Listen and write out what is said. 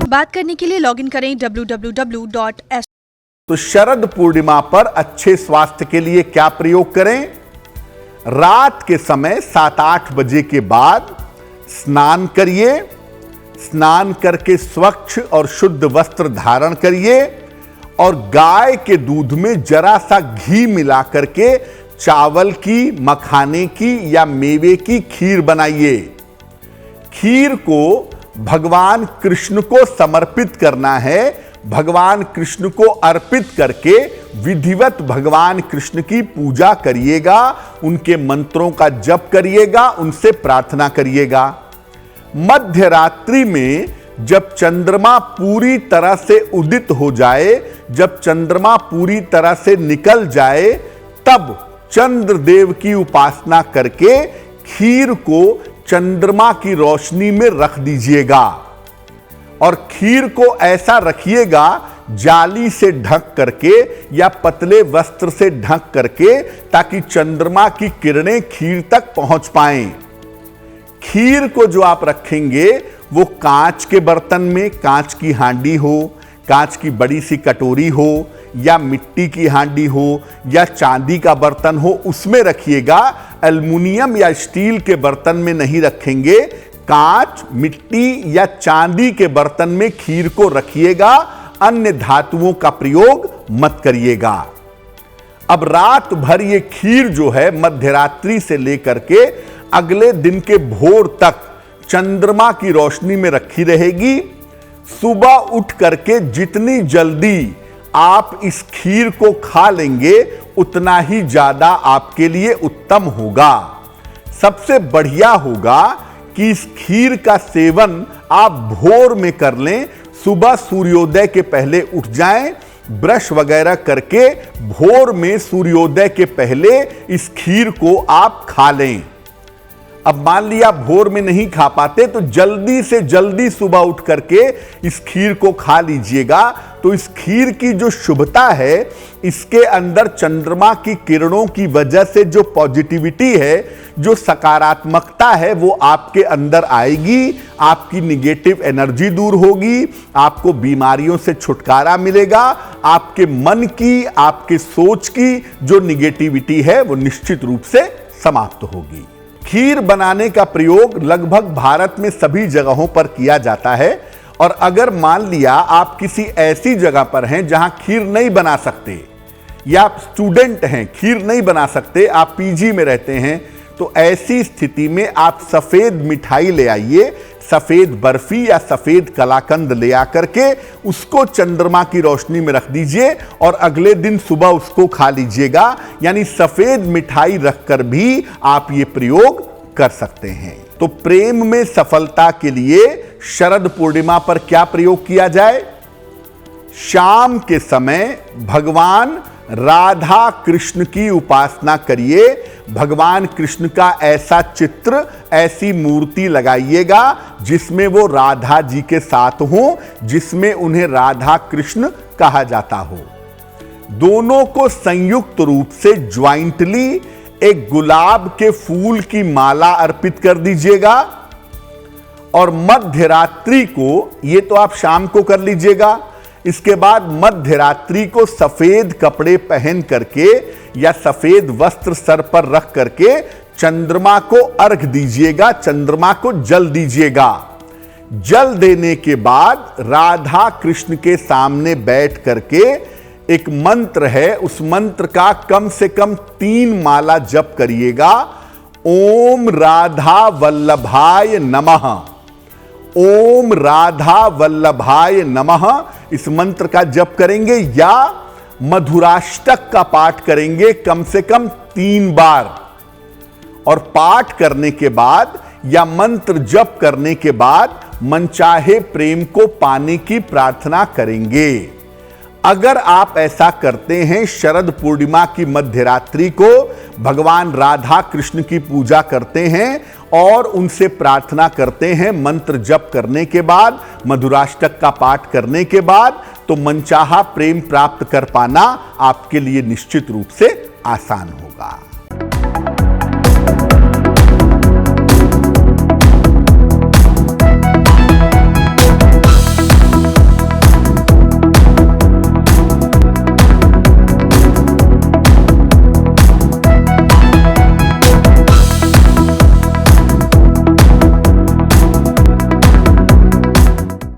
बात करने के लिए लॉगिन करें www.s। तो शरद पूर्णिमा पर अच्छे स्वास्थ्य के लिए क्या प्रयोग करें? रात के समय 7-8 बजे के बाद स्नान करिए। स्नान करके स्वच्छ और शुद्ध वस्त्र धारण करिए और गाय के दूध में जरा सा घी मिला करके चावल की, मखाने की या मेवे की खीर बनाइए। खीर को भगवान कृष्ण को समर्पित करना है। भगवान कृष्ण को अर्पित करके विधिवत भगवान कृष्ण की पूजा करिएगा, उनके मंत्रों का जप करिएगा, उनसे प्रार्थना करिएगा। मध्य रात्रि में जब चंद्रमा पूरी तरह से उदित हो जाए, जब चंद्रमा पूरी तरह से निकल जाए, तब चंद्रदेव की उपासना करके खीर को चंद्रमा की रोशनी में रख दीजिएगा और खीर को ऐसा रखिएगा जाली से ढक करके या पतले वस्त्र से ढक करके, ताकि चंद्रमा की किरणें खीर तक पहुंच पाएं। खीर को जो आप रखेंगे वो कांच के बर्तन में, कांच की हांडी हो, कांच की बड़ी सी कटोरी हो या मिट्टी की हांडी हो या चांदी का बर्तन हो, उसमें रखिएगा। एल्युमिनियम या स्टील के बर्तन में नहीं रखेंगे। कांच, मिट्टी या चांदी के बर्तन में खीर को रखिएगा। अन्य धातुओं का प्रयोग मत करिएगा। अब रात भर ये खीर जो है मध्यरात्रि से लेकर के अगले दिन के भोर तक चंद्रमा की रोशनी में रखी रहेगी। सुबह उठ करके जितनी जल्दी आप इस खीर को खा लेंगे उतना ही ज्यादा आपके लिए उत्तम होगा। सबसे बढ़िया होगा कि इस खीर का सेवन आप भोर में कर लें। सुबह सूर्योदय के पहले उठ जाएं, ब्रश वगैरह करके भोर में सूर्योदय के पहले इस खीर को आप खा लें। अब मान लिया भोर में नहीं खा पाते तो जल्दी से जल्दी सुबह उठ करके इस खीर को खा लीजिएगा। तो इस खीर की जो शुभता है, इसके अंदर चंद्रमा की किरणों की वजह से जो पॉजिटिविटी है, जो सकारात्मकता है, वो आपके अंदर आएगी। आपकी निगेटिव एनर्जी दूर होगी, आपको बीमारियों से छुटकारा मिलेगा। आपके मन की, आपके सोच की जो निगेटिविटी है वो निश्चित रूप से समाप्त होगी। खीर बनाने का प्रयोग लगभग भारत में सभी जगहों पर किया जाता है। और अगर मान लिया आप किसी ऐसी जगह पर हैं जहां खीर नहीं बना सकते, या आप स्टूडेंट हैं, खीर नहीं बना सकते, आप पीजी में रहते हैं, तो ऐसी स्थिति में आप सफेद मिठाई ले आइए, सफेद बर्फी या सफेद कलाकंद ले आकर के उसको चंद्रमा की रोशनी में रख दीजिए और अगले दिन सुबह उसको खा लीजिएगा। यानी सफेद मिठाई रखकर भी आप ये प्रयोग कर सकते हैं। तो प्रेम में सफलता के लिए शरद पूर्णिमा पर क्या प्रयोग किया जाए? शाम के समय भगवान राधा कृष्ण की उपासना करिए। भगवान कृष्ण का ऐसा चित्र, ऐसी मूर्ति लगाइएगा जिसमें वो राधा जी के साथ हो, जिसमें उन्हें राधा कृष्ण कहा जाता हो। दोनों को संयुक्त रूप से ज्वाइंटली एक गुलाब के फूल की माला अर्पित कर दीजिएगा और मध्य रात्रि को, ये तो आप शाम को कर लीजिएगा, इसके बाद मध्य रात्रि को सफेद कपड़े पहन करके या सफेद वस्त्र सर पर रख करके चंद्रमा को अर्घ दीजिएगा, चंद्रमा को जल दीजिएगा। जल देने के बाद राधा कृष्ण के सामने बैठ करके एक मंत्र है, उस मंत्र का कम से कम 3 माला जप करिएगा। ओम राधा वल्लभाय नमः, ओम राधा वल्लभाय नमः। इस मंत्र का जप करेंगे या मधुराष्टक का पाठ करेंगे कम से कम 3 बार। और पाठ करने के बाद या मंत्र जप करने के बाद मनचाहे प्रेम को पाने की प्रार्थना करेंगे। अगर आप ऐसा करते हैं, शरद पूर्णिमा की मध्य रात्रि को भगवान राधा कृष्ण की पूजा करते हैं और उनसे प्रार्थना करते हैं, मंत्र जप करने के बाद, मधुराष्टक का पाठ करने के बाद, तो मनचाहा प्रेम प्राप्त कर पाना आपके लिए निश्चित रूप से आसान होगा।